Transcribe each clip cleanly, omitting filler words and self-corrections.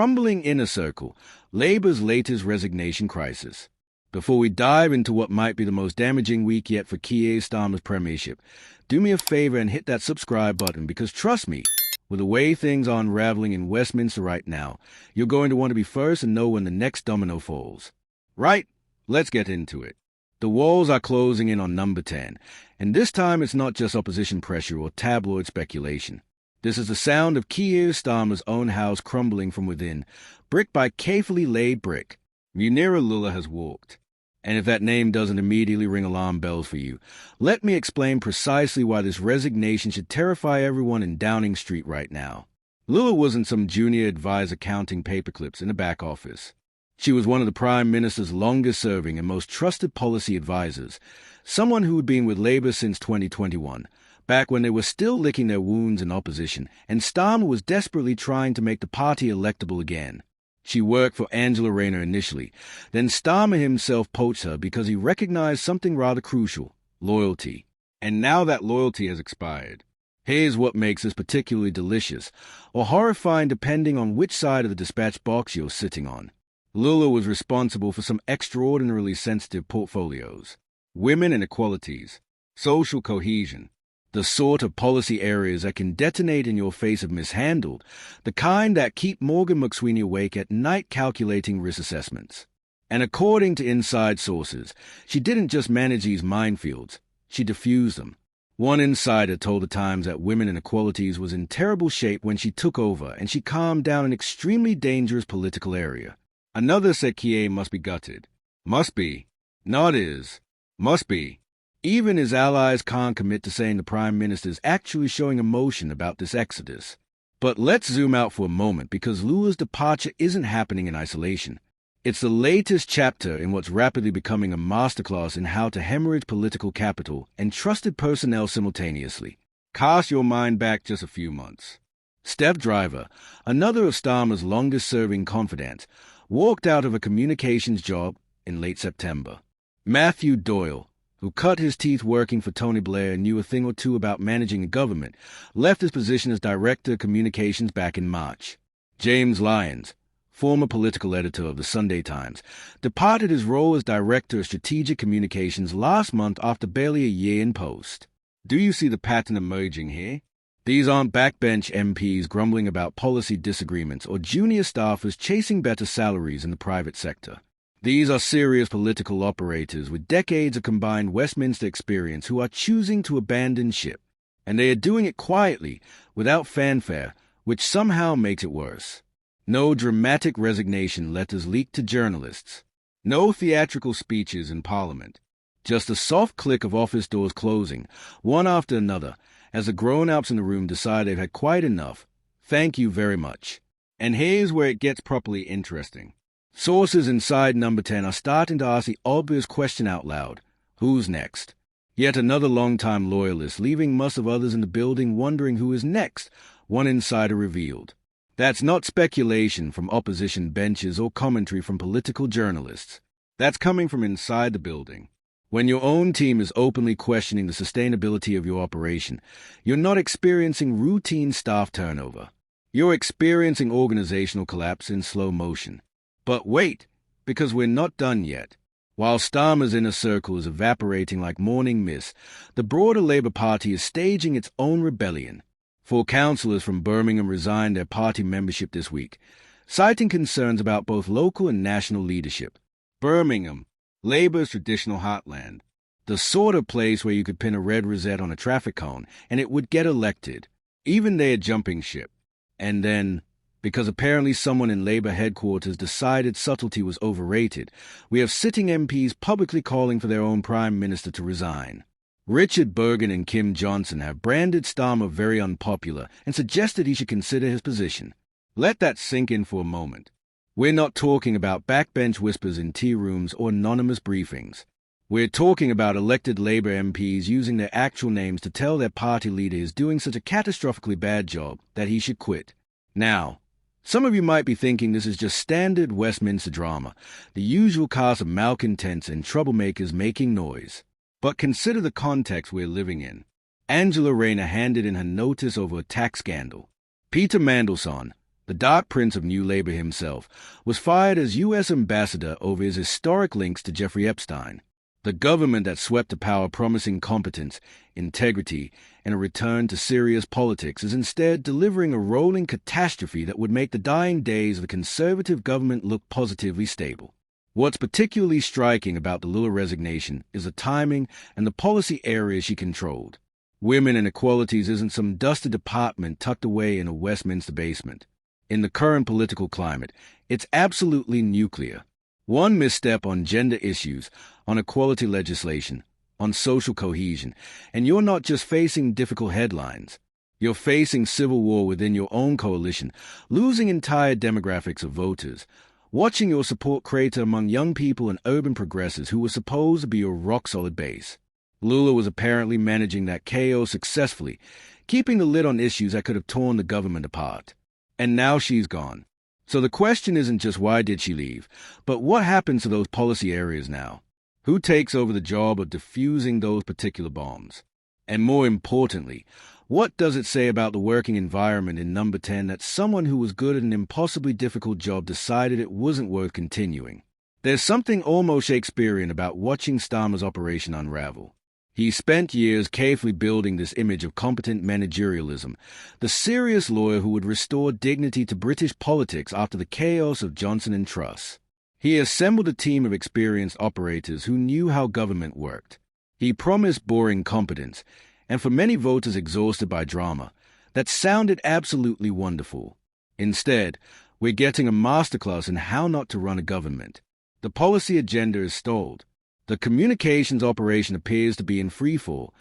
crumbling inner circle, Labour's latest resignation crisis. Before we dive into what might be the most damaging week yet for Keir Starmer's premiership, do me a favor and hit that subscribe button, because trust me, with the way things are unraveling in Westminster right now, you're going to want to be first and know when the next domino falls. Right, let's get into it. The walls are closing in on number 10, and this time it's not just opposition pressure or tabloid speculation. This is the sound of Keir Starmer's own house crumbling from within, brick by carefully laid brick. Munira Lula has walked. And if that name doesn't immediately ring alarm bells for you, let me explain precisely why this resignation should terrify everyone in Downing Street right now. Lula wasn't some junior advisor counting paperclips in the back office. She was one of the Prime Minister's longest-serving and most trusted policy advisors, someone who had been with Labour since 2021, back when they were still licking their wounds in opposition, and Starmer was desperately trying to make the party electable again. She worked for Angela Rayner initially, then Starmer himself poached her because he recognized something rather crucial: loyalty. And now that loyalty has expired. Here's what makes this particularly delicious, or horrifying depending on which side of the dispatch box you're sitting on. Lula was responsible for some extraordinarily sensitive portfolios: women and equalities, social cohesion, the sort of policy areas that can detonate in your face if mishandled, the kind that keep Morgan McSweeney awake at night calculating risk assessments. And according to inside sources, she didn't just manage these minefields, she diffused them. One insider told the Times that women and equalities was in terrible shape when she took over, and she calmed down an extremely dangerous political area. Another said Keir must be gutted. Must be. Not is. Must be. Even his allies can't commit to saying the Prime Minister is actually showing emotion about this exodus. But let's zoom out for a moment, because Lula's departure isn't happening in isolation. It's the latest chapter in what's rapidly becoming a masterclass in how to hemorrhage political capital and trusted personnel simultaneously. Cast your mind back just a few months. Steph Driver, another of Starmer's longest-serving confidants, walked out of a communications job in late September. Matthew Doyle, who cut his teeth working for Tony Blair and knew a thing or two about managing a government, left his position as Director of Communications back in March. James Lyons, former political editor of the Sunday Times, departed his role as Director of Strategic Communications last month after barely a year in post. Do you see the pattern emerging here? These aren't backbench MPs grumbling about policy disagreements or junior staffers chasing better salaries in the private sector. These are serious political operators with decades of combined Westminster experience who are choosing to abandon ship. And they are doing it quietly, without fanfare, which somehow makes it worse. No dramatic resignation letters leaked to journalists. No theatrical speeches in Parliament. Just a soft click of office doors closing, one after another, as the grown-ups in the room decide they've had quite enough. Thank you very much. And here's where it gets properly interesting. Sources inside number 10 are starting to ask the obvious question out loud: who's next? Yet another long-time loyalist, leaving most of others in the building wondering who is next, one insider revealed. That's not speculation from opposition benches or commentary from political journalists. That's coming from inside the building. When your own team is openly questioning the sustainability of your operation, you're not experiencing routine staff turnover. You're experiencing organizational collapse in slow motion. But wait, because we're not done yet. While Starmer's inner circle is evaporating like morning mist, the broader Labour Party is staging its own rebellion. 4 councillors from Birmingham resigned their party membership this week, citing concerns about both local and national leadership. Birmingham, Labour's traditional heartland. The sort of place where you could pin a red rosette on a traffic cone and it would get elected. Even they are jumping ship. And then, because apparently someone in Labour headquarters decided subtlety was overrated, we have sitting MPs publicly calling for their own Prime Minister to resign. Richard Bergen and Kim Johnson have branded Starmer very unpopular and suggested he should consider his position. Let that sink in for a moment. We're not talking about backbench whispers in tea rooms or anonymous briefings. We're talking about elected Labour MPs using their actual names to tell their party leader is doing such a catastrophically bad job that he should quit. Now, some of you might be thinking this is just standard Westminster drama, the usual cast of malcontents and troublemakers making noise. But consider the context we're living in. Angela Rayner handed in her notice over a tax scandal. Peter Mandelson, The Dark Prince of New Labour himself, was fired as U.S. ambassador over his historic links to Jeffrey Epstein. The government that swept to power promising competence, integrity, and a return to serious politics is instead delivering a rolling catastrophe that would make the dying days of the conservative government look positively stable. What's particularly striking about the Lula resignation is the timing and the policy areas she controlled. Women and equalities isn't some dusty department tucked away in a Westminster basement. In the current political climate, it's absolutely nuclear. One misstep on gender issues, on equality legislation, on social cohesion, and you're not just facing difficult headlines. You're facing civil war within your own coalition, losing entire demographics of voters, watching your support crater among young people and urban progressives who were supposed to be your rock-solid base. Lula was apparently managing that chaos successfully, keeping the lid on issues that could have torn the government apart. And now she's gone. So the question isn't just why did she leave, but what happens to those policy areas now? Who takes over the job of diffusing those particular bombs? And more importantly, what does it say about the working environment in Number 10 that someone who was good at an impossibly difficult job decided it wasn't worth continuing? There's something almost Shakespearean about watching Starmer's operation unravel. He spent years carefully building this image of competent managerialism, the serious lawyer who would restore dignity to British politics after the chaos of Johnson and Truss. He assembled a team of experienced operators who knew how government worked. He promised boring competence, and for many voters exhausted by drama, that sounded absolutely wonderful. Instead, we're getting a masterclass in how not to run a government. The policy agenda is stalled. The communications operation appears to be in freefall,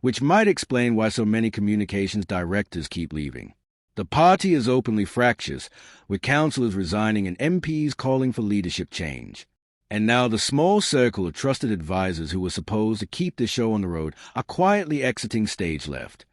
which might explain why so many communications directors keep leaving. The party is openly fractious, with councillors resigning and MPs calling for leadership change. And now the small circle of trusted advisors who were supposed to keep the show on the road are quietly exiting stage left.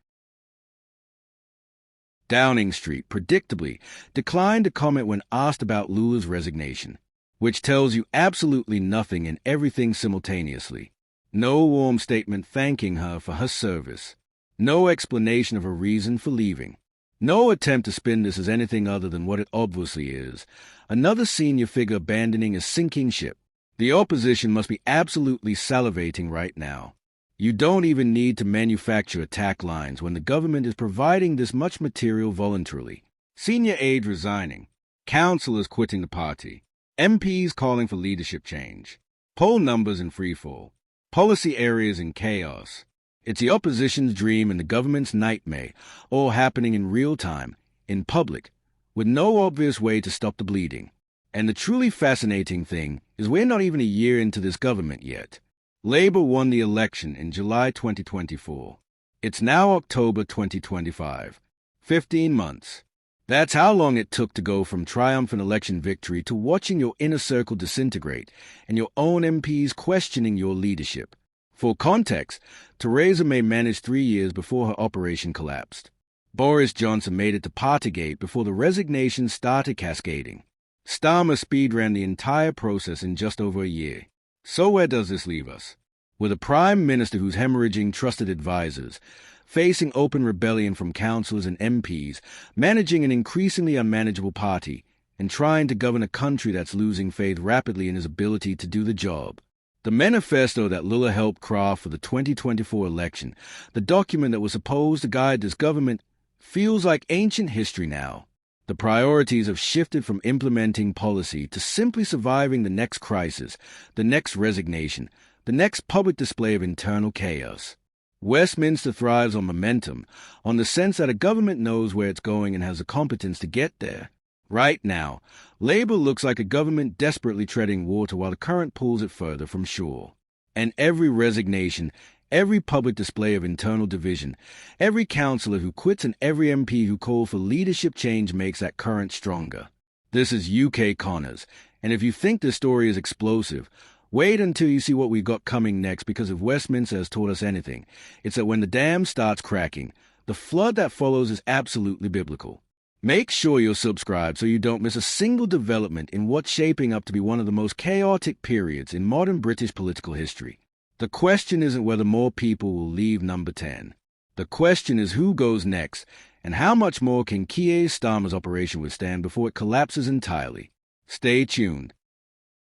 Downing Street, predictably, declined to comment when asked about Lula's resignation, which tells you absolutely nothing and everything simultaneously. No warm statement thanking her for her service. No explanation of her reason for leaving. No attempt to spin this as anything other than what it obviously is. Another senior figure abandoning a sinking ship. The opposition must be absolutely salivating right now. You don't even need to manufacture attack lines when the government is providing this much material voluntarily. Senior aides resigning. Councillors quitting the party. MPs calling for leadership change. Poll numbers in freefall. Policy areas in chaos. It's the opposition's dream and the government's nightmare, all happening in real time, in public, with no obvious way to stop the bleeding. And the truly fascinating thing is we're not even a year into this government yet. Labour won the election in July 2024. It's now October 2025. 15 months. That's how long it took to go from triumphant election victory to watching your inner circle disintegrate and your own MPs questioning your leadership. For context, Theresa May managed 3 years before her operation collapsed. Boris Johnson made it to Partygate before the resignation started cascading. Starmer speedran the entire process in just over a year. So where does this leave us? With a Prime Minister who's hemorrhaging trusted advisors, facing open rebellion from councillors and MPs, managing an increasingly unmanageable party, and trying to govern a country that's losing faith rapidly in his ability to do the job. The manifesto that Lula helped craft for the 2024 election, the document that was supposed to guide this government, feels like ancient history now. The priorities have shifted from implementing policy to simply surviving the next crisis, the next resignation, the next public display of internal chaos. Westminster thrives on momentum, on the sense that a government knows where it's going and has the competence to get there. Right now, Labour looks like a government desperately treading water while the current pulls it further from shore. And every resignation, every public display of internal division, every councillor who quits and every MP who calls for leadership change makes that current stronger. This is UK Connors, and if you think this story is explosive, wait until you see what we've got coming next, because if Westminster has taught us anything, it's that when the dam starts cracking, the flood that follows is absolutely biblical. Make sure you're subscribed so you don't miss a single development in what's shaping up to be one of the most chaotic periods in modern British political history. The question isn't whether more people will leave Number 10. The question is who goes next And how much more can Keir Starmer's operation withstand before it collapses entirely? Stay tuned.